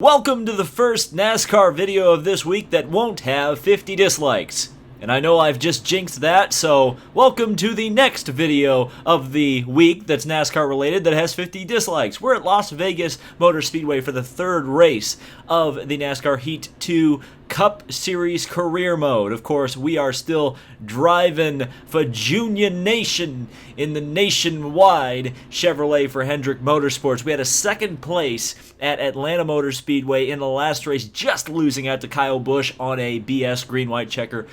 Welcome to the first NASCAR video of this week that won't have 50 dislikes. And I know I've just jinxed that, so welcome to the next video of the week that's NASCAR related that has 50 dislikes. We're at Las Vegas Motor Speedway for the third race of the NASCAR Heat 2 Cup Series Career Mode. Of course, we are still driving for Junior Nation in the nationwide Chevrolet for Hendrick Motorsports. We had a second place at Atlanta Motor Speedway in the last race, just losing out to Kyle Busch on a BS green-white checker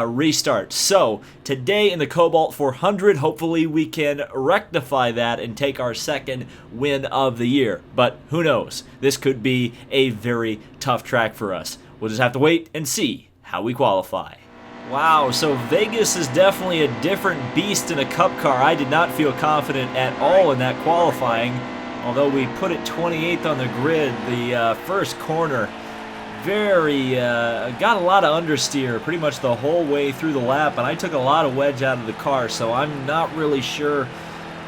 restart. So, today in the Cobalt 400, hopefully we can rectify that and take our second win of the year. But who knows? This could be a very tough track for us. We'll just have to wait and see how we qualify. Wow, so Vegas is definitely a different beast in a Cup car. I did not feel confident at all in that qualifying, although we put it 28th on the grid. The first corner, got a lot of understeer pretty much the whole way through the lap, and I took a lot of wedge out of the car, so I'm not really sure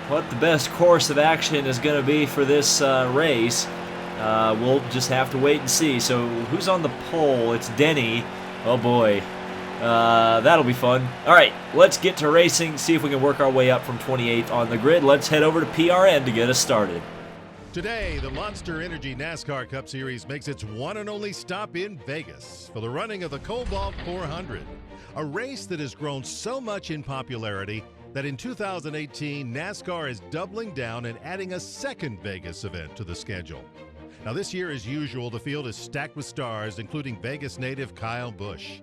what the best course of action is going to be for this race. We'll just have to wait and see. So who's on the pole? It's Denny. Oh boy. That'll be fun. Alright, let's get to racing, see if we can work our way up from 28th on the grid. Let's head over to PRN to get us started. Today, the Monster Energy NASCAR Cup Series makes its one and only stop in Vegas for the running of the Cobalt 400, a race that has grown so much in popularity that in 2018, NASCAR is doubling down and adding a second Vegas event to the schedule. Now, this year, as usual, the field is stacked with stars, including Vegas native Kyle Busch.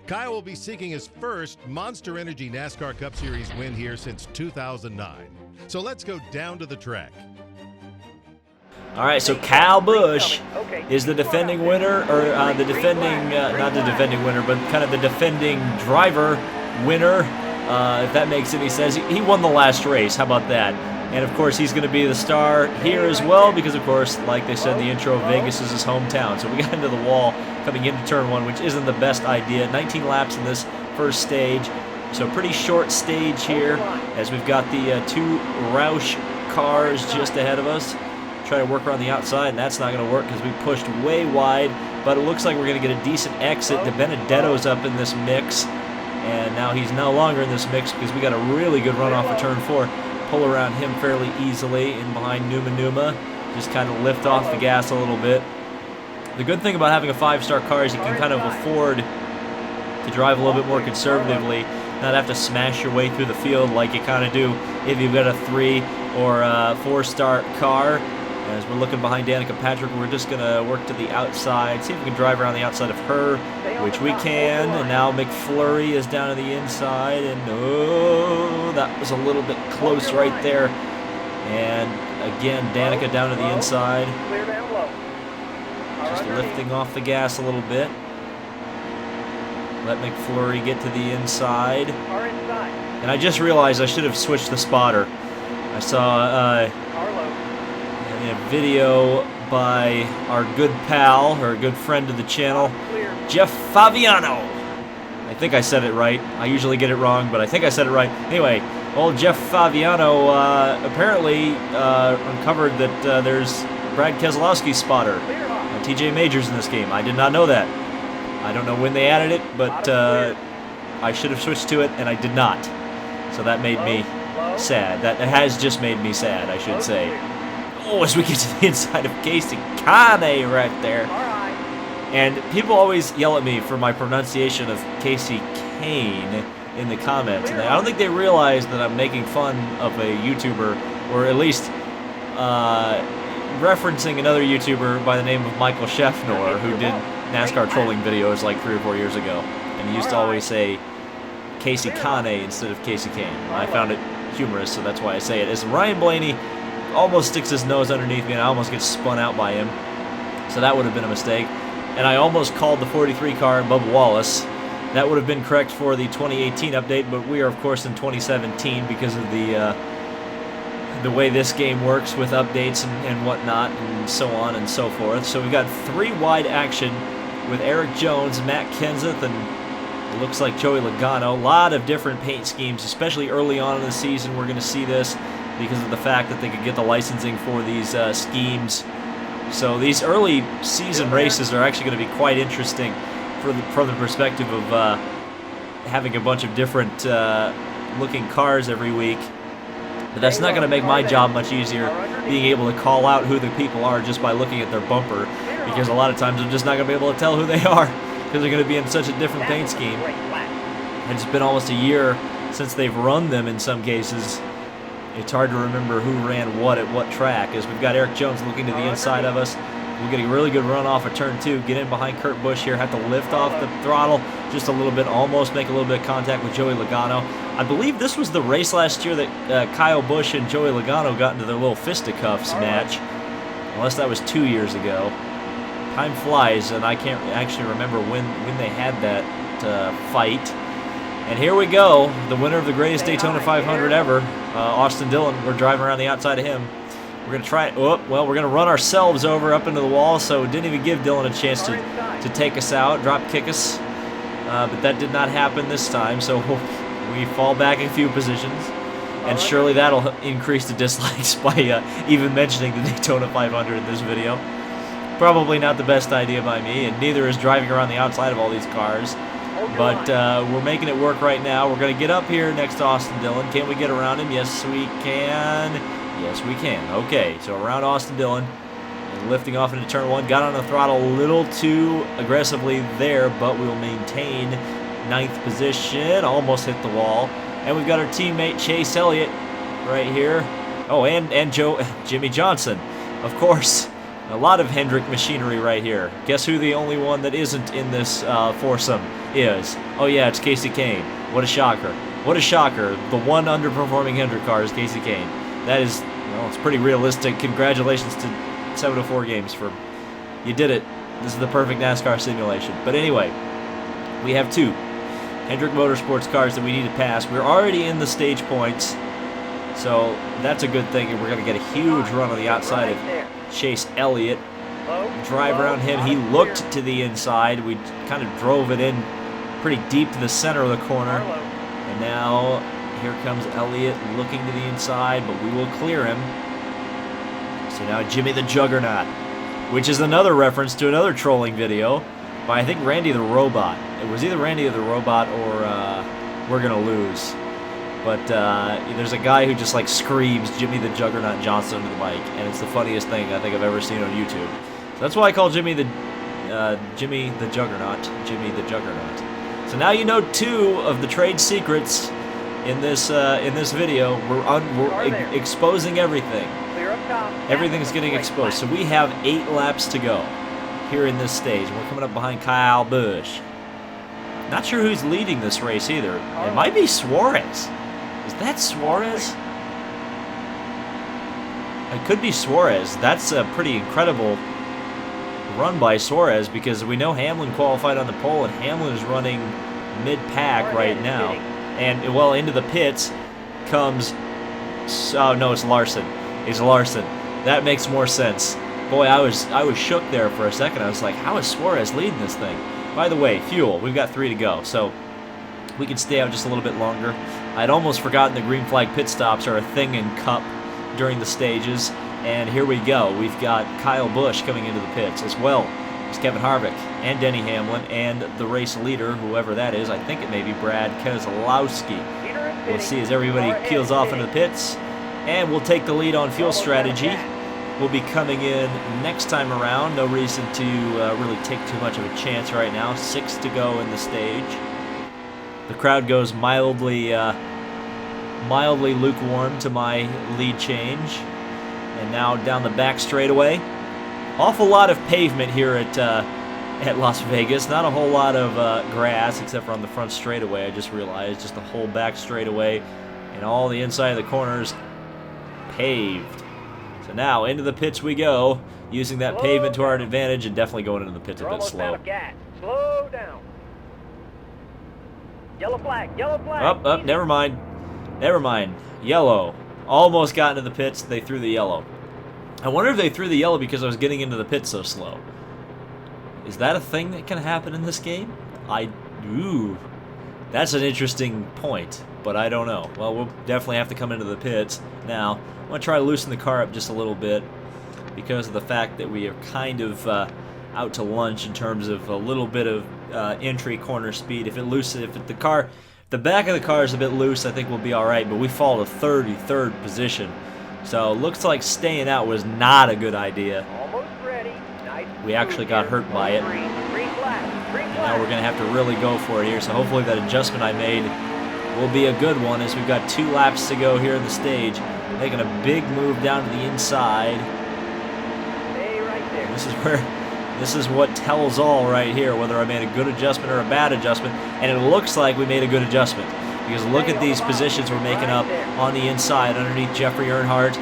Kyle will be seeking his first Monster Energy NASCAR Cup Series win here since 2009. So let's go down to the track. All right, so Kyle Busch is the defending winner, or not the defending winner, but kind of the defending driver winner, if that makes any sense. He won the last race. How about that? And, of course, he's going to be the star here as well because, of course, like they said in the intro, Vegas is his hometown. So we got into the wall coming into turn one, which isn't the best idea. 19 laps in this first stage. So pretty short stage here as we've got the two Roush cars just ahead of us. Try to work around the outside, and that's not going to work because we pushed way wide. But it looks like we're going to get a decent exit. De Benedetto's up in this mix. And now he's no longer in this mix because we got a really good run off of turn four. Pull around him fairly easily in behind Numa. Just kind of lift off the gas a little bit. The good thing about having a five-star car is you can kind of afford to drive a little bit more conservatively, not have to smash your way through the field like you kind of do if you've got a 3 or a 4-star car. As we're looking behind Danica Patrick, we're just going to work to the outside, see if we can drive around the outside of her, which we can. And now McFlurry is down to the inside, and oh, that was a little bit close right there. And again, Danica down to the inside, just lifting off the gas a little bit. Let McFlurry get to the inside. And I just realized I should have switched the spotter. I saw a video by our good pal, or good friend of the channel, Jeff Favignano. I think I said it right. I usually get it wrong, but I think I said it right. Anyway, old Jeff Favignano apparently uncovered that there's Brad Keselowski's spotter, TJ Majors, in this game. I did not know that. I don't know when they added it, but I should have switched to it, and I did not. So that made me sad. That has just made me sad, I should say. Oh, as we get to the inside of Casey Kane right there. And people always yell at me for my pronunciation of Casey Kane in the comments. And I don't think they realize that I'm making fun of a YouTuber, or at least referencing another YouTuber by the name of Michael Scheffner, who did NASCAR trolling videos like 3 or 4 years ago. And he used to always say Casey Kane instead of Casey Kane. And I found it humorous, so that's why I say it. As Ryan Blaney almost sticks his nose underneath me, and I almost get spun out by him. So that would have been a mistake. And I almost called the 43 car Bubba Wallace. That would have been correct for the 2018 update, but we are, of course, in 2017 because of the way this game works with updates and whatnot, and so on and so forth. So we've got 3 wide action with Eric Jones, Matt Kenseth, and it looks like Joey Logano. A lot of different paint schemes, especially early on in the season. We're going to see this because of the fact that they could get the licensing for these schemes So these early season races are actually going to be quite interesting from the perspective of having a bunch of different looking cars every week. But that's not going to make my job much easier, being able to call out who the people are just by looking at their bumper, because a lot of times I'm just not going to be able to tell who they are because they're going to be in such a different paint scheme. And it's been almost a year since they've run them in some cases. It's hard to remember who ran what at what track, as we've got Eric Jones looking to the inside of us. We'll get a really good run off of turn 2, get in behind Kurt Busch here, have to lift off the throttle just a little bit, almost make a little bit of contact with Joey Logano. I believe this was the race last year that Kyle Busch and Joey Logano got into their little fisticuffs match, unless that was 2 years ago. Time flies, and I can't actually remember when they had that fight. And here we go, the winner of the greatest Daytona 500 ever, Austin Dillon. We're driving around the outside of him. We're going to try it. Oh, well, we're going to run ourselves over up into the wall, so it didn't even give Dillon a chance to take us out, drop kick us. But that did not happen this time, so we fall back a few positions. And surely that'll increase the dislikes by even mentioning the Daytona 500 in this video. Probably not the best idea by me, and neither is driving around the outside of all these cars. But we're making it work right now. We're going to get up here next to Austin Dillon. Can we get around him? Yes, we can. Yes, we can. Okay, so around Austin Dillon, and lifting off into turn 1. Got on the throttle a little too aggressively there, but we'll maintain 9th position. Almost hit the wall. And we've got our teammate Chase Elliott right here. Oh, and Jimmy Johnson, of course. A lot of Hendrick machinery right here. Guess who the only one that isn't in this foursome is? Oh yeah, it's Casey Kane. What a shocker. What a shocker. The one underperforming Hendrick car is Casey Kane. That is, well, it's pretty realistic. Congratulations to 704 Games for, you did it. This is the perfect NASCAR simulation. But anyway, we have 2 Hendrick Motorsports cars that we need to pass. We're already in the stage points, so that's a good thing. And we're going to get a huge run on the outside of Chase Elliott. Drive around him. He looked to the inside. We kind of drove it in pretty deep to the center of the corner. And now here comes Elliott looking to the inside, but we will clear him. So now Jimmy the Juggernaut, which is another reference to another trolling video by, I think, Randy the Robot. It was either Randy the Robot or We're Gonna Lose. But there's a guy who just like screams Jimmy the Juggernaut Johnson into the mic, and it's the funniest thing I think I've ever seen on YouTube. So that's why I call Jimmy the Juggernaut. Jimmy the Juggernaut. So now you know 2 of the trade secrets in this video. We're exposing everything. Everything's getting exposed. So we have 8 laps to go here in this stage. We're coming up behind Kyle Busch. Not sure who's leading this race either. It might be Suarez. Is that Suarez? It could be Suarez. That's a pretty incredible run by Suarez, because we know Hamlin qualified on the pole, and Hamlin is running mid-pack right now. And, well, into the pits comes... Oh, no, it's Larson. It's Larson. That makes more sense. Boy, I was shook there for a second. I was like, how is Suarez leading this thing? By the way, fuel. We've got 3 to go, so we can stay out just a little bit longer. I'd almost forgotten the green flag pit stops are a thing in Cup during the stages. And here we go. We've got Kyle Busch coming into the pits, as well as Kevin Harvick and Denny Hamlin and the race leader, whoever that is. I think it may be Brad Keselowski. We'll see as everybody peels off into the pits. And we'll take the lead on fuel strategy. We'll be coming in next time around. No reason to really take too much of a chance right now. 6 to go in the stage. The crowd goes mildly lukewarm to my lead change. And now down the back straightaway. Awful lot of pavement here at Las Vegas. Not a whole lot of grass except for on the front straightaway. I just realized just the whole back straightaway and all the inside of the corners paved. So now into the pits we go, using that pavement to our advantage, and definitely going into the pits a bit slow. Slow down. Yellow flag, yellow flag. Up, never mind. Never mind. Yellow. Almost got into the pits. They threw the yellow. I wonder if they threw the yellow because I was getting into the pits so slow. Is that a thing that can happen in this game? Ooh. That's an interesting point, but I don't know. Well, we'll definitely have to come into the pits. Now, I'm going to try to loosen the car up just a little bit. because of the fact that we are kind of out to lunch in terms of a little bit of entry corner speed. If the back of the car is a bit loose, I think we'll be all right. But we fall to 33rd position, so looks like staying out was not a good idea. Almost ready. Nice. We actually got hurt by it. Green flag. Green And flag. now we're going to have to really go for it here, so hopefully that adjustment I made will be a good one, as we've got 2 laps to go here in the stage. Making a big move down to the inside. Stay right there. This is what tells all right here, whether I made a good adjustment or a bad adjustment, and it looks like we made a good adjustment, because look at these positions we're making up on the inside underneath Jeffrey Earnhardt.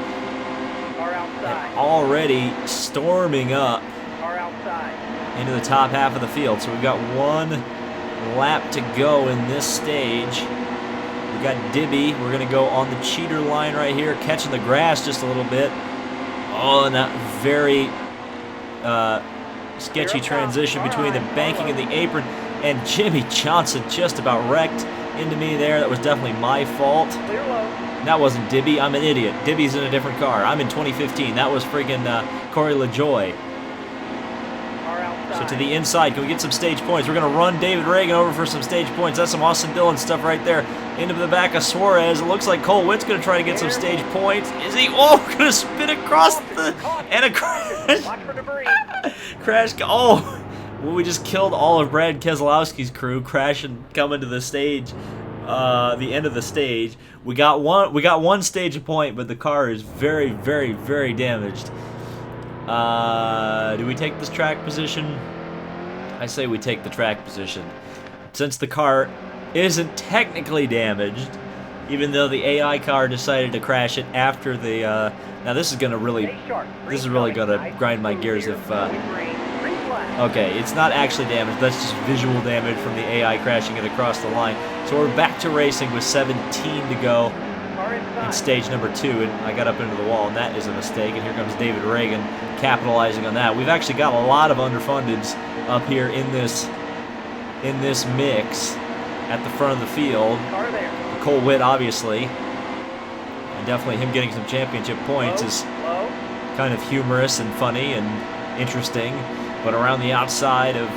Car outside. Already storming up Car outside. into the top half of the field. So we've got 1 lap to go in this stage. We got Dibby. We're going to go on the cheater line right here, catching the grass just a little bit. Oh, and that very sketchy transition between the banking and the apron. And Jimmy Johnson just about wrecked into me there. That was definitely my fault. Clear low. That wasn't Dibby. I'm an idiot. Dibby's in a different car. I'm in 2015. That was freaking Corey LaJoy. Car outside. So to the inside, can we get some stage points? We're going to run David Reagan over for some stage points. That's some Austin Dillon stuff right there. Into the back of Suarez. It looks like Cole Witt's going to try to get some stage points. Is he? Oh, going to spin across the... And a crash. Watch for debris. Crash. Oh, well, we just killed all of Brad Keselowski's crew, crashing coming to the stage, the end of the stage. We got one stage point, but the car is very, very, very damaged. Do we take this track position? I say we take the track position, since the car isn't technically damaged, even though the AI car decided to crash it after the. Now this is gonna really, this is really gonna grind my gears if. Okay, it's not actually damaged. That's just visual damage from the AI crashing it across the line. So we're back to racing with 17 to go in stage number 2, and I got up into the wall, and that is a mistake. And here comes David Reagan capitalizing on that. We've actually got a lot of underfundeds up here in this mix at the front of the field. Cole Witt, obviously, and definitely him getting some championship points is kind of humorous and funny and interesting. But around the outside of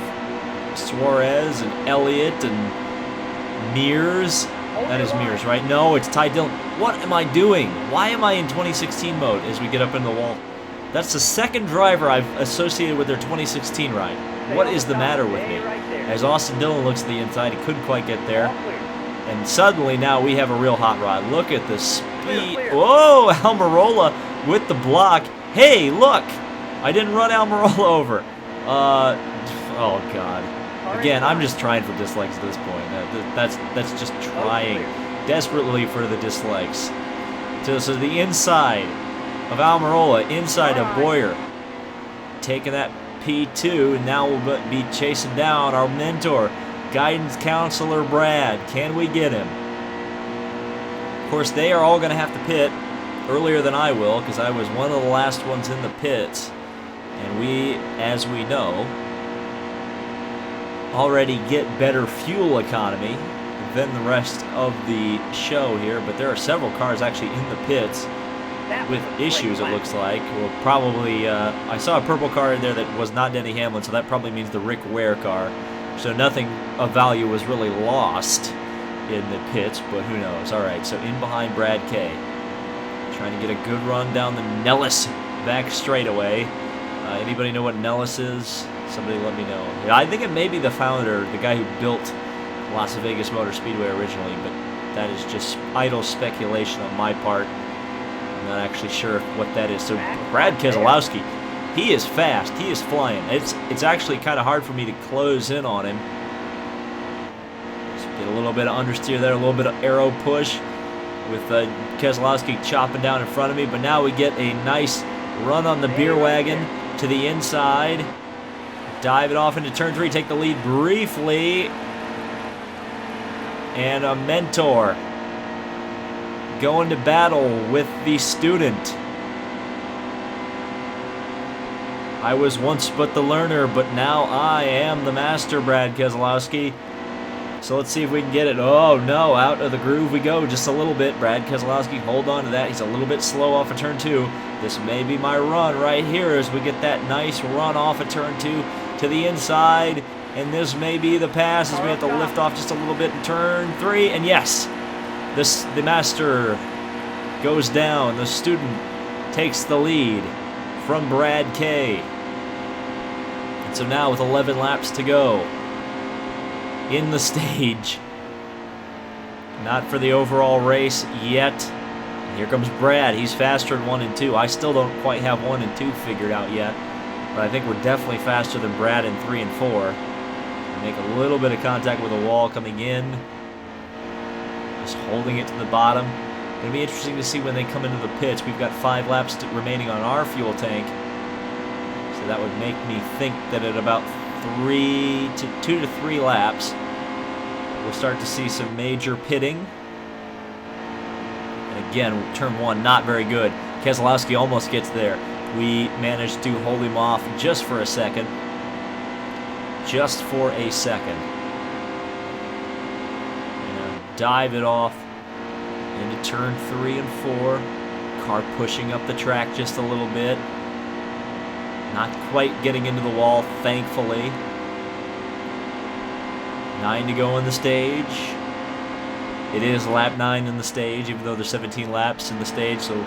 Suarez and Elliott and Mears, that is Mears, right? No, it's Ty Dillon. What am I doing? Why am I in 2016 mode as we get up in the wall? That's the second driver I've associated with their 2016 ride. What is the matter with me? As Austin Dillon looks to the inside, he couldn't quite get there. And suddenly now we have a real hot rod. Look at the speed. Whoa, Almirola with the block. Hey, look! I didn't run Almirola over. Oh God. Again, I'm just trying for dislikes at this point. That's just trying desperately for the dislikes. So the inside of Almirola, inside of Boyer, taking that P2, and now we'll be chasing down our mentor, Guidance Councilor Brad. Can we get him? Of course, they are all going to have to pit earlier than I will, because I was one of the last ones in the pits. And we, as we know, already get better fuel economy than the rest of the show here. But there are several cars actually in the pits with issues, it looks like. Well, probably, I saw a purple car in there that was not Denny Hamlin, so that probably means the Rick Ware car. So nothing of value was really lost in the pits, but who knows. All right, so in behind Brad K. Trying to get a good run down the Nellis back straightaway. Anybody know what Nellis is? Somebody let me know. I think it may be the founder, the guy who built Las Vegas Motor Speedway originally, but that is just idle speculation on my part. I'm not actually sure what that is. So Brad Keselowski, he is fast. He is flying. It's actually kind of hard for me to close in on him. Just get a little bit of understeer there, a little bit of aero push with Keselowski chopping down in front of me. But now we get a nice run on the beer wagon to the inside. Dive it off into turn 3, take the lead briefly. And a mentor going to battle with the student. I was once but the learner, but now I am the master, Brad Keselowski. So let's see if we can get it. Oh, no, out of the groove we go just a little bit. Brad Keselowski, hold on to that. He's a little bit slow off of turn 2. This may be my run right here as we get that nice run off of turn 2 to the inside. And this may be the pass as we have to lift off just a little bit in turn 3. And yes, the master goes down. The student takes the lead from Brad K. And so now with 11 laps to go in the stage, not for the overall race yet. And here comes Brad. He's faster in 1 and 2. I still don't quite have 1 and 2 figured out yet, but I think we're definitely faster than Brad in 3 and 4. Make a little bit of contact with the wall coming in, just holding it to the bottom. It'll be interesting to see when they come into the pits. We've got 5 laps remaining on our fuel tank, so that would make me think that at about 2 to 3 laps, we'll start to see some major pitting. And again, turn 1, not very good. Keselowski almost gets there. We managed to hold him off just for a second. Just for a second. And dive it off into turn 3 and 4. Car pushing up the track just a little bit. Not quite getting into the wall, thankfully. 9 to go in the stage. It is lap 9 in the stage, even though there's 17 laps in the stage, so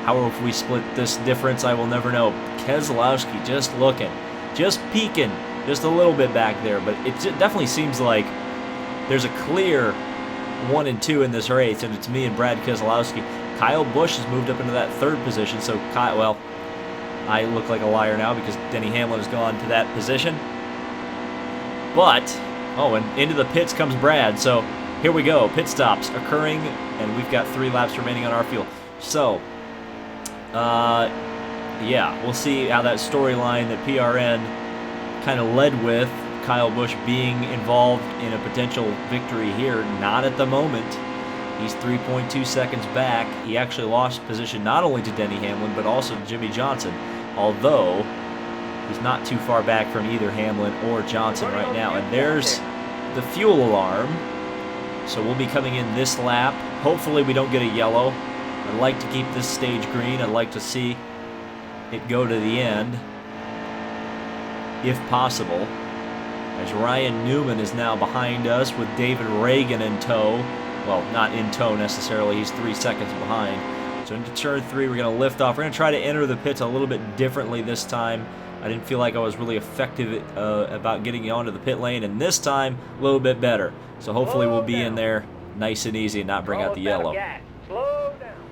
how if we split this difference, I will never know. Keselowski just looking, just peeking, just a little bit back there, but it definitely seems like there's a clear 1 and 2 in this race, and it's me and Brad Keselowski. Kyle Busch has moved up into that 3rd position, so well, I look like a liar now because Denny Hamlin has gone to that position. But, oh, and into the pits comes Brad, so here we go. Pit stops occurring, and we've got 3 laps remaining on our fuel. So, yeah, we'll see how that storyline that PRN kind of led with, Kyle Busch being involved in a potential victory here. Not at the moment. He's 3.2 seconds back. He actually lost position not only to Denny Hamlin, but also to Jimmy Johnson, although he's not too far back from either Hamlin or Johnson right now. And there's the fuel alarm. So we'll be coming in this lap. Hopefully we don't get a yellow. I'd like to keep this stage green. I'd like to see it go to the end, if possible, as Ryan Newman is now behind us with David Reagan in tow. Well, not in tow necessarily. He's 3 seconds behind. So into turn 3, we're going to lift off. We're going to try to enter the pits a little bit differently this time. I didn't feel like I was really effective about getting onto the pit lane, and this time a little bit better. So hopefully we'll be in there nice and easy and not bring out the yellow.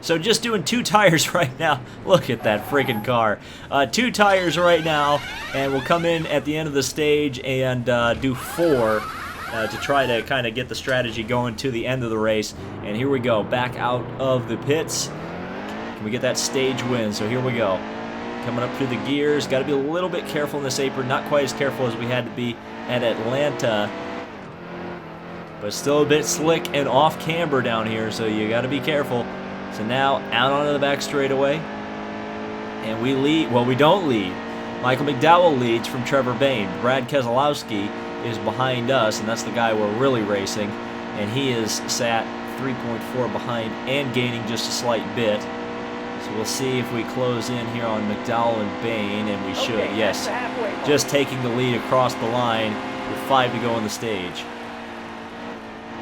So just doing 2 tires right now. Look at that freaking car. 2 tires right now, and we'll come in at the end of the stage and do 4 to try to kind of get the strategy going to the end of the race. And here we go, back out of the pits. Can we get that stage win? So here we go. Coming up through the gears. Got to be a little bit careful in this apron. Not quite as careful as we had to be at Atlanta, but still a bit slick and off camber down here, so you got to be careful. So now out onto the back straightaway, and we lead. Well, we don't lead. Michael McDowell leads from Trevor Bayne. Brad Keselowski is behind us, and that's the guy we're really racing, and he is sat 3.4 behind and gaining just a slight bit. So we'll see if we close in here on McDowell and Bayne, and we should. Yes, just taking the lead across the line with 5 to go in the stage.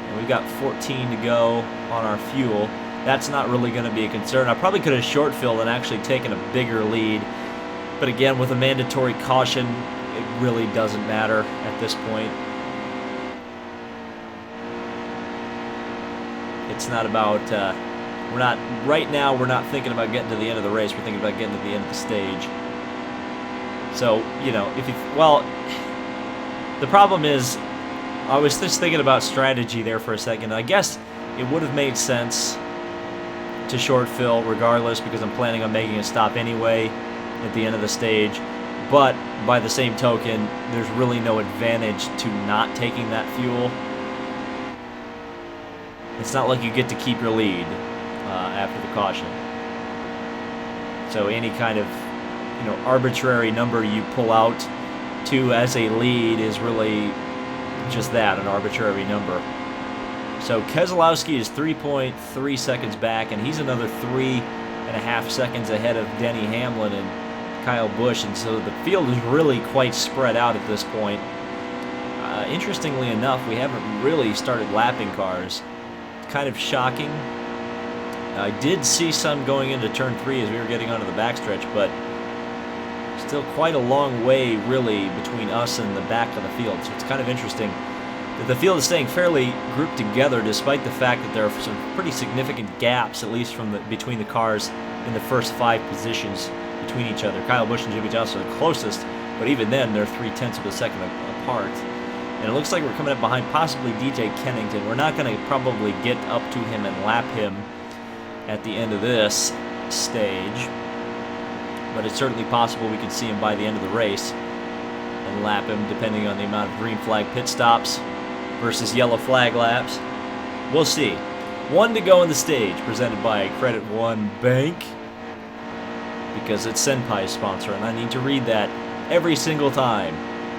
And we've got 14 to go on our fuel. That's not really going to be a concern. I probably could have short filled and actually taken a bigger lead. But again, with a mandatory caution, it really doesn't matter at this point. It's not about, right now we're not thinking about getting to the end of the race. We're thinking about getting to the end of the stage. So, you know, the problem is, I was just thinking about strategy there for a second. I guess it would have made sense to short fill regardless, because I'm planning on making a stop anyway at the end of the stage. But by the same token, there's really no advantage to not taking that fuel. It's not like you get to keep your lead after the caution. So any kind of, arbitrary number you pull out to as a lead is really just that, an arbitrary number. So Keselowski is 3.3 seconds back, and he's another 3.5 seconds ahead of Denny Hamlin and Kyle Busch, and so the field is really quite spread out at this point. Interestingly enough, we haven't really started lapping cars. Kind of shocking. I did see some going into turn 3 as we were getting onto the backstretch, but still quite a long way, really, between us and the back of the field. So it's kind of interesting that the field is staying fairly grouped together, despite the fact that there are some pretty significant gaps, at least from between the cars in the first 5 positions between each other. Kyle Busch and Jimmy Johnson are the closest, but even then, they're 0.3 of a second apart. And it looks like we're coming up behind possibly DJ Kennington. We're not going to probably get up to him and lap him at the end of this stage, but it's certainly possible we could see him by the end of the race and lap him, depending on the amount of green flag pit stops versus yellow flag laps. We'll see. 1 to go in the stage, presented by Credit One Bank, because it's Senpai's sponsor, and I need to read that every single time,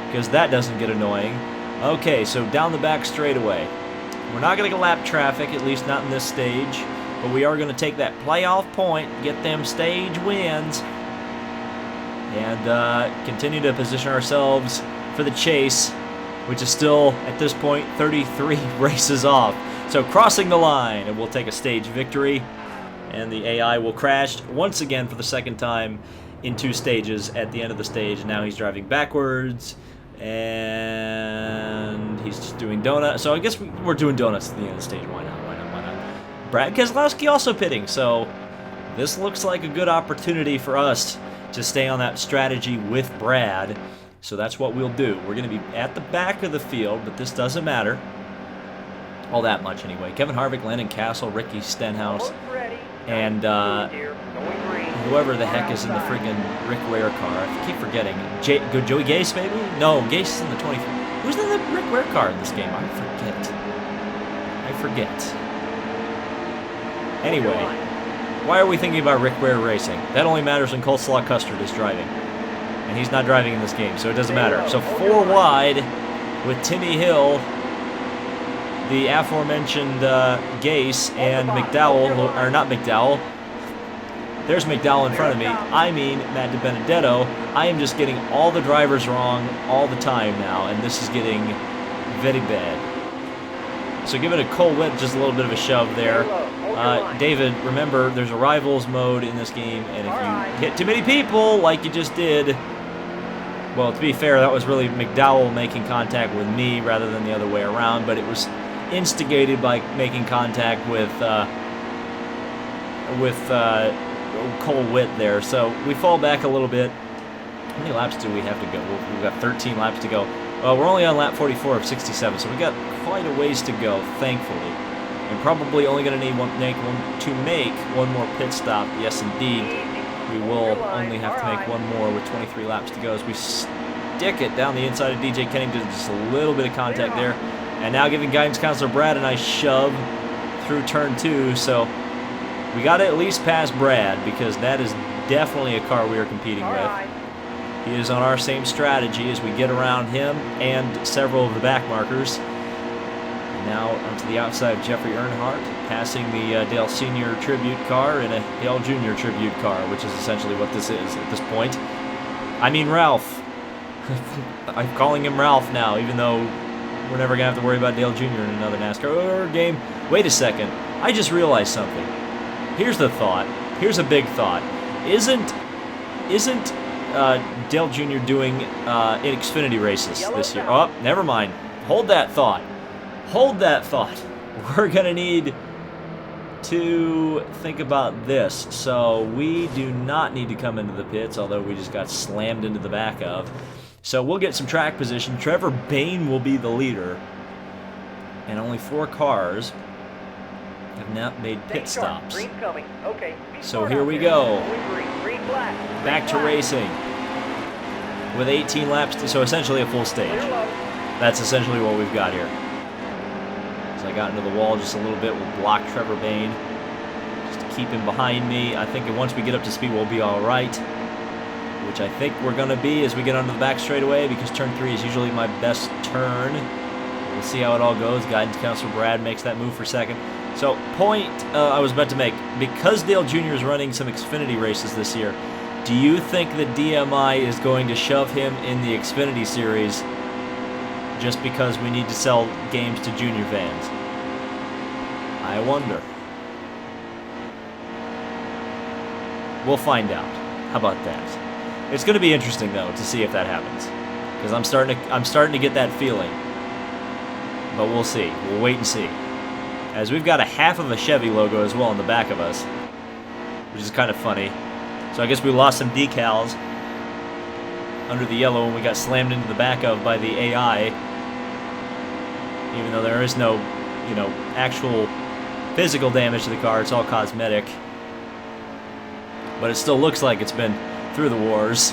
because that doesn't get annoying. Okay, so down the back straightaway. We're not going to lap traffic, at least not in this stage, but we are going to take that playoff point, get them stage wins, and continue to position ourselves for the chase, which is still, at this point, 33 races off. So crossing the line, and we'll take a stage victory, and the AI will crash once again for the second time in 2 stages at the end of the stage. Now he's driving backwards, and he's just doing donuts. So I guess we're doing donuts at the end of the stage. Why not? Why not? Why not? Brad Keselowski also pitting, so this looks like a good opportunity for us to stay on that strategy with Brad. So that's what we'll do. We're going to be at the back of the field, but this doesn't matter all that much anyway. Kevin Harvick, Landon Castle, Ricky Stenhouse, and whoever the heck is in the friggin' Rick Ware car. I keep forgetting. Joey Gase, maybe? No, Gase is in the 24. Who's in the Rick Ware car in this game? I forget. Anyway, why are we thinking about Rick Ware racing? That only matters when Coleslaw Custard is driving. And he's not driving in this game, so it doesn't matter. So 4 wide with Timmy Hill, the aforementioned Gase, and McDowell, or not McDowell. There's McDowell in front of me. I mean Matt DiBenedetto. I am just getting all the drivers wrong all the time now, and this is getting very bad. So giving a Cole Witt just a little bit of a shove there. David, remember, there's a rivals mode in this game, and if you hit too many people, like you just did, well, to be fair, that was really McDowell making contact with me rather than the other way around, but it was instigated by making contact with Cole Witt there. So we fall back a little bit. How many laps do we have to go? We've got 13 laps to go. We're only on lap 44 of 67, so we got quite a ways to go, thankfully. And probably only going to need to make one more pit stop. Yes, indeed. We will only have to make one more with 23 laps to go as we stick it down the inside of DJ Kennington. Just a little bit of contact there. And now giving Guidance Councilor Brad a nice shove through turn 2. So we got to at least pass Brad, because that is definitely a car we are competing with. He is on our same strategy as we get around him and several of the back markers. Now onto the outside of Jeffrey Earnhardt, passing the Dale Sr. tribute car and a Dale Jr. tribute car, which is essentially what this is at this point. I mean Ralph. I'm calling him Ralph now, even though we're never going to have to worry about Dale Jr. in another NASCAR game. Wait a second. I just realized something. Here's the thought. Here's a big thought. Isn't Dale Jr. doing in Xfinity races this year? Oh, never mind. Hold that thought. Hold that thought. We're going to need to think about this. So we do not need to come into the pits, although we just got slammed into the back of. So we'll get some track position. Trevor Bayne will be the leader. And only 4 cars have not made pit stops. So here we go. Back to racing. With 18 laps, so essentially a full stage. That's essentially what we've got here. As I got into the wall just a little bit, we'll block Trevor Bayne. Just to keep him behind me. I think once we get up to speed, we'll be all right. Which I think we're going to be as we get onto the back straightaway, because turn 3 is usually my best turn. We'll see how it all goes. Guidance Councilor Brad makes that move for second. So, point I was about to make. Because Dale Jr. is running some Xfinity races this year, do you think that DMI is going to shove him in the Xfinity Series just because we need to sell games to junior fans? I wonder. We'll find out. How about that? It's going to be interesting, though, to see if that happens. Because I'm starting to get that feeling. But we'll see. We'll wait and see. As we've got a half of a Chevy logo as well on the back of us, which is kind of funny. So I guess we lost some decals under the yellow when we got slammed into the back of by the AI. Even though there is no, you know, actual physical damage to the car, it's all cosmetic. But it still looks like it's been through the wars.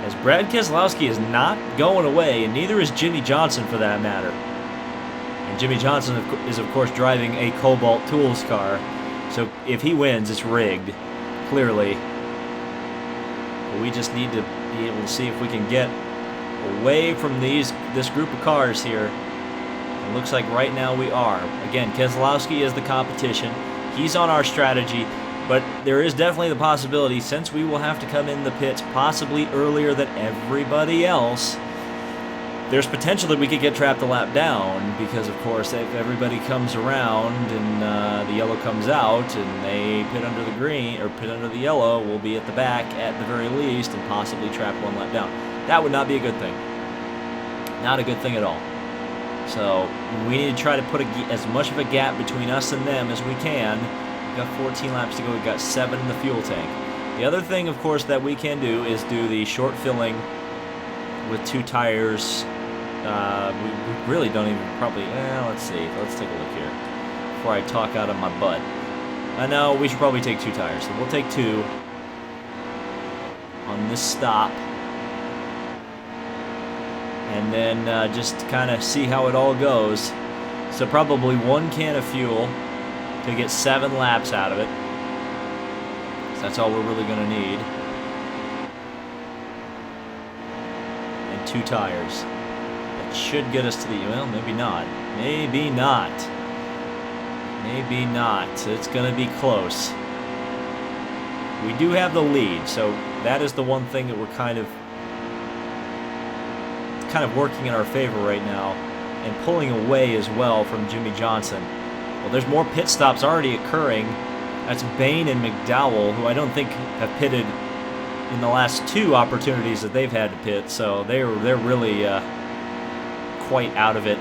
As Brad Keselowski is not going away, and neither is Jimmy Johnson for that matter. And Jimmy Johnson is, of course, driving a Cobalt Tools car. So if he wins, it's rigged, clearly. But we just need to be able to see if we can get away from this group of cars here. It looks like right now we are. Again, Keselowski is the competition. He's on our strategy. But there is definitely the possibility, since we will have to come in the pits possibly earlier than everybody else, there's potential that we could get trapped a lap down, because of course if everybody comes around and the yellow comes out and they pit under the green or pit under the yellow, we'll be at the back at the very least and possibly trapped one lap down. That would not be a good thing. Not a good thing at all. So we need to try to put as much of a gap between us and them as we can. We've got 14 laps to go. We've got 7 in the fuel tank. The other thing, of course, that we can do is do the short filling with 2 tires. We really don't even probably... let's see. Let's take a look here before I talk out of my butt. No, we should probably take 2 tires. So we'll take 2 on this stop. And then just kind of see how it all goes. So probably 1 can of fuel to get 7 laps out of it. So that's all we're really going to need. And 2 tires. That should get us to the... Well, maybe not. Maybe not. Maybe not. It's going to be close. We do have the lead, so that is the one thing that we're kind of working in our favor right now, and pulling away as well from Jimmy Johnson. Well, there's more pit stops already occurring. That's Bain and McDowell, who I don't think have pitted in the last 2 opportunities that they've had to pit, so they're really quite out of it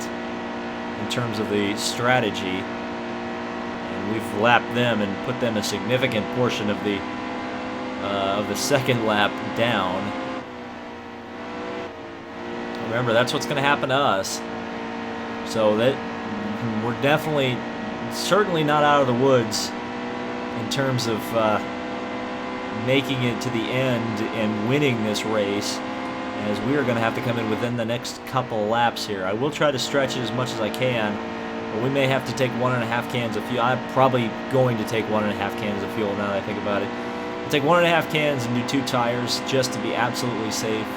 in terms of the strategy. And we've lapped them and put them a significant portion of the second lap down. Remember, that's what's going to happen to us. So that we're definitely, certainly not out of the woods in terms of making it to the end and winning this race, as we are going to have to come in within the next couple laps here. I will try to stretch it as much as I can, but we may have to take 1.5 cans of fuel. I'm probably going to take 1.5 cans of fuel now that I think about it. I'll take 1.5 cans and do 2 tires just to be absolutely safe.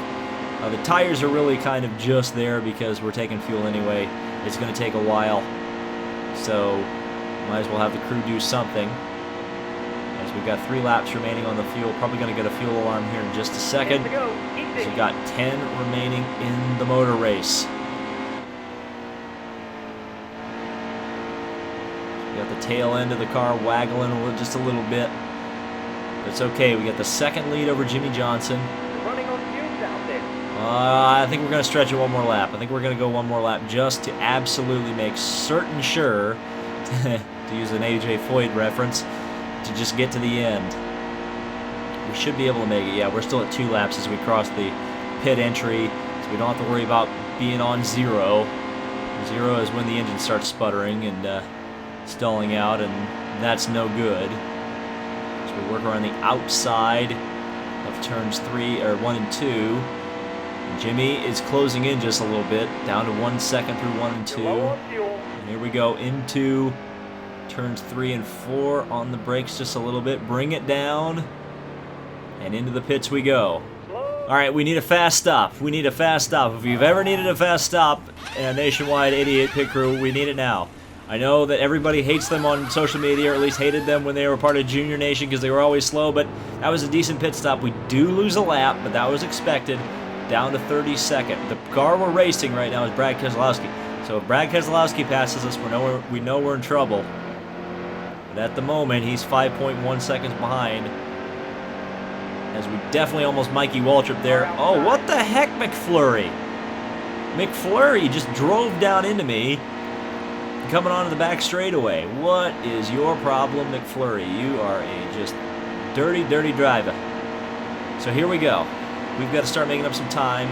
The tires are really kind of just there because we're taking fuel anyway. It's going to take a while, so might as well have the crew do something. As we've got 3 laps remaining on the fuel. Probably going to get a fuel alarm here in just a second. So we've got 10 remaining in the motor race. We got the tail end of the car waggling just a little bit. But it's okay. We got the second lead over Jimmy Johnson. Running on fumes out there. I think we're going to stretch it 1 more lap. I think we're going to go 1 more lap just to absolutely make certain sure, to use an AJ Foyt reference, to just get to the end. We should be able to make it. Yeah, we're still at 2 laps as we cross the pit entry, so we don't have to worry about being on 0. 0 is when the engine starts sputtering and stalling out, and that's no good. So we work around the outside of turns 1 and 2. Jimmy is closing in just a little bit, down to 1 second through 1 and 2. And here we go into turns 3 and 4 on the brakes just a little bit. Bring it down, and into the pits we go. Slow All right, we need a fast stop. We need a fast stop. If you've ever needed a fast stop in a nationwide 88 pit crew, we need it now. I know that everybody hates them on social media, or at least hated them when they were part of Junior Nation because they were always slow, but that was a decent pit stop. We do lose a lap, but that was expected. Down to 32nd. The car we're racing right now is Brad Keselowski. So if Brad Keselowski passes us, we know we're in trouble. But at the moment, he's 5.1 seconds behind. As we definitely almost Mikey Waltrip there. Oh, what the heck, McFlurry? McFlurry just drove down into me, coming onto the back straightaway. What is your problem, McFlurry? You are a just dirty, dirty driver. So here we go. We've got to start making up some time.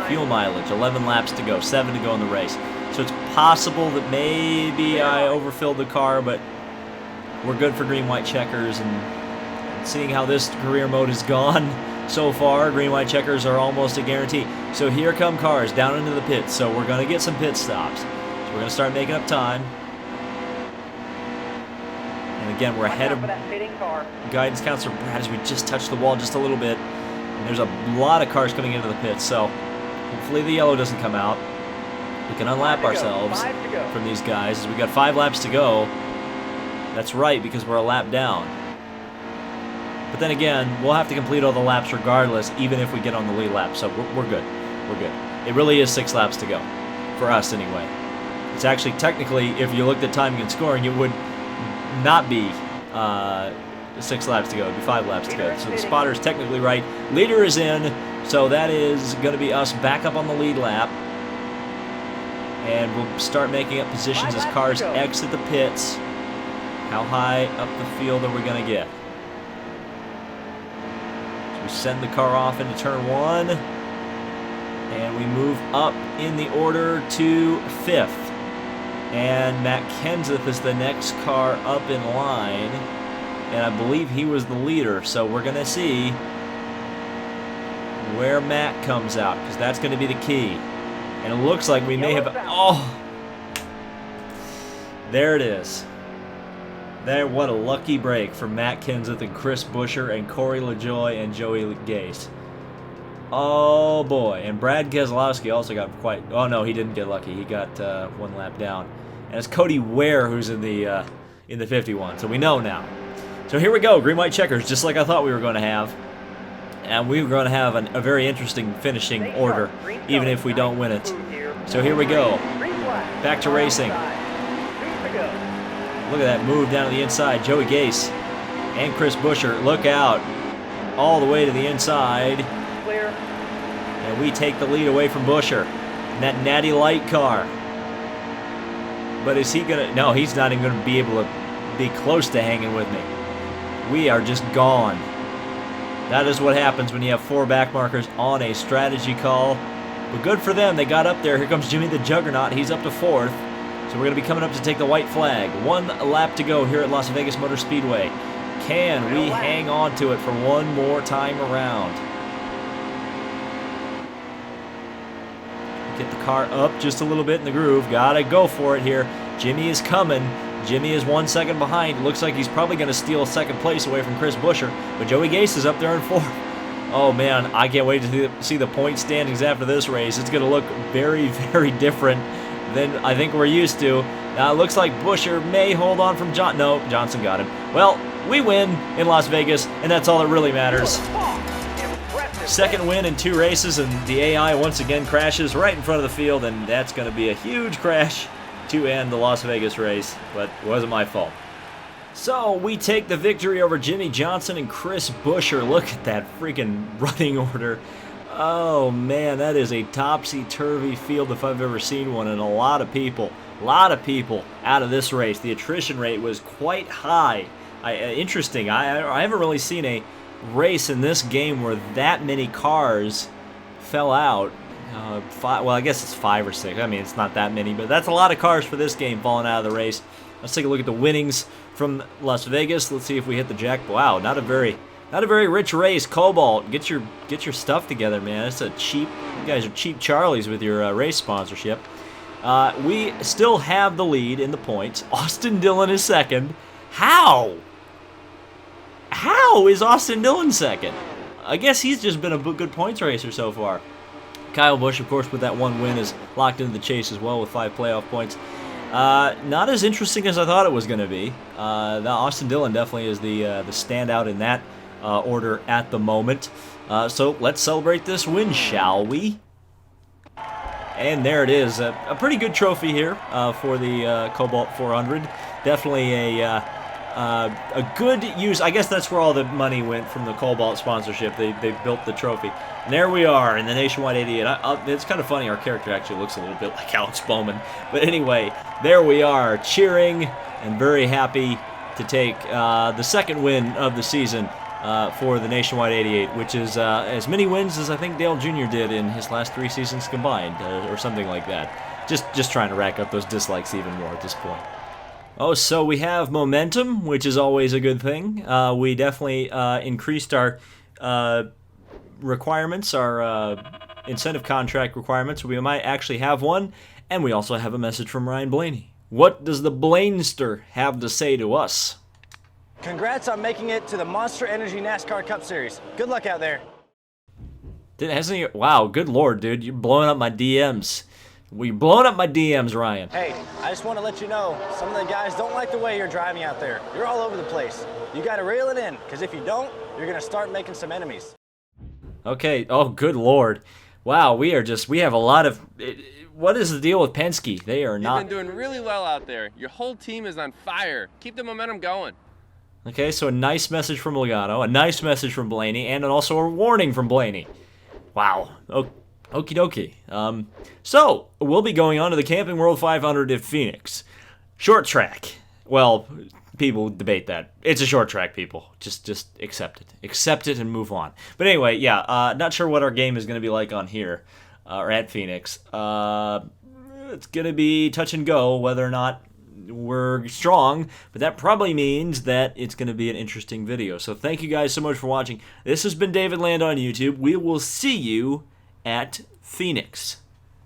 Fuel mileage, 11 laps to go, 7 to go in the race. So it's possible that maybe I overfilled the car, but we're good for green, white checkers. And seeing how this career mode has gone so far, green, white checkers are almost a guarantee. So here come cars down into the pits. So we're going to get some pit stops. So we're going to start making up time. And again, we're ahead of Guidance Councilor Brad as we just touched the wall just a little bit. And there's a lot of cars coming into the pits, so hopefully the yellow doesn't come out. We can unlap ourselves from these guys as we got 5 laps to go. That's right, because we're a lap down. But then again, we'll have to complete all the laps regardless, even if we get on the lead lap, so we're good. We're good. It really is 6 laps to go, for us anyway. It's actually, technically, if you looked at timing and scoring, it would not be 6 laps to go. It would be 5 laps to go. So the spotter is technically right. Leader is in, so that is going to be us back up on the lead lap. And we'll start making up positions as cars exit the pits. How high up the field are we going to get? So we send the car off into turn 1. And we move up in the order to 5th. And Matt Kenseth is the next car up in line. And I believe he was the leader. So we're going to see where Matt comes out, because that's going to be the key. And it looks like we may have... Oh! There it is. There, what a lucky break for Matt Kenseth and Chris Buescher and Corey LaJoie and Joey Gase. Oh boy. And Brad Keselowski also got quite... Oh no, he didn't get lucky. He got 1 lap down. And it's Cody Ware who's in the 51. So we know now. So here we go. Green, white checkers, just like I thought we were going to have. And we were going to have a very interesting finishing order, even if we don't win it. So here we go. Back to racing. Look at that move down to the inside. Joey Gase and Chris Buescher, look out. All the way to the inside. And we take the lead away from Buescher in that natty light car. But is he going to... No, he's not even going to be able to be close to hanging with me. We are just gone. That is what happens when you have 4 back markers on a strategy call. But good for them. They got up there. Here comes Jimmy the Juggernaut. He's up to 4th. So we're going to be coming up to take the white flag. 1 lap to go here at Las Vegas Motor Speedway. Can we hang on to it for one more time around? Get the car up just a little bit in the groove. Gotta go for it here. Jimmy is coming. Jimmy is 1 second behind. Looks like he's probably going to steal 2nd place away from Chris Buescher. But Joey Gase is up there in 4th. Oh man, I can't wait to see the point standings after this race. It's going to look very, very different than I think we're used to. Now it looks like Buescher may hold on from John. No, Johnson got him. Well, we win in Las Vegas, and that's all that really matters. 2nd win in 2 races, and the AI once again crashes right in front of the field, and that's going to be a huge crash to end the Las Vegas race, but it wasn't my fault. So we take the victory over Jimmy Johnson and Chris Buescher. Look at that freaking running order. Oh man, that is a topsy-turvy field if I've ever seen one, and a lot of people out of this race. The attrition rate was quite high. Interesting. I haven't really seen a race in this game where that many cars fell out. Well, I guess it's 5 or 6. I mean, it's not that many, but that's a lot of cars for this game falling out of the race. Let's take a look at the winnings from Las Vegas. Let's see if we hit the jackpot. Wow, not a very rich race. Cobalt, get your stuff together, man. It's a cheap. You guys are cheap Charlies with your race sponsorship. We still have the lead in the points. Austin Dillon is 2nd. How is Austin Dillon 2nd? I guess he's just been a good points racer so far. Kyle Busch, of course, with that one win, is locked into the chase as well with 5 playoff points. Not as interesting as I thought it was going to be. Austin Dillon definitely is the standout in that order at the moment. So let's celebrate this win, shall we? And there it is. A pretty good trophy here for the Cobalt 400. Definitely a good use. I guess that's where all the money went from the Cobalt sponsorship. They built the trophy. And there we are in the Nationwide 88. It's kind of funny. Our character actually looks a little bit like Alex Bowman. But anyway, there we are, cheering and very happy to take the second win of the season for the Nationwide 88, which is as many wins as I think Dale Jr. did in his last 3 seasons combined, or something like that. Just trying to rack up those dislikes even more at this point. Oh, so we have momentum, which is always a good thing. We definitely increased our requirements, our incentive contract requirements. We might actually have one, and we also have a message from Ryan Blaney. What does the Blainster have to say to us? Congrats on making it to the Monster Energy NASCAR Cup Series. Good luck out there. Wow, good lord, dude. You're blowing up my DMs. We're blowing up my DMs, Ryan. Hey, I just want to let you know, some of the guys don't like the way you're driving out there. You're all over the place. You got to reel it in, because if you don't, you're going to start making some enemies. Okay, oh, good lord. Wow, we have a lot of... What is the deal with Penske? They are not... You've been doing really well out there. Your whole team is on fire. Keep the momentum going. Okay, so a nice message from Logano, a nice message from Blaney, and also a warning from Blaney. Wow. Okie dokie. So, we'll be going on to the Camping World 500 at Phoenix. Short track. Well, people debate that. It's a short track, people. Just accept it. Accept it and move on. But anyway, yeah, not sure what our game is going to be like on here, or at Phoenix. It's going to be touch and go whether or not we're strong, but that probably means that it's going to be an interesting video. So thank you guys so much for watching. This has been David Land on YouTube. We will see you at Phoenix.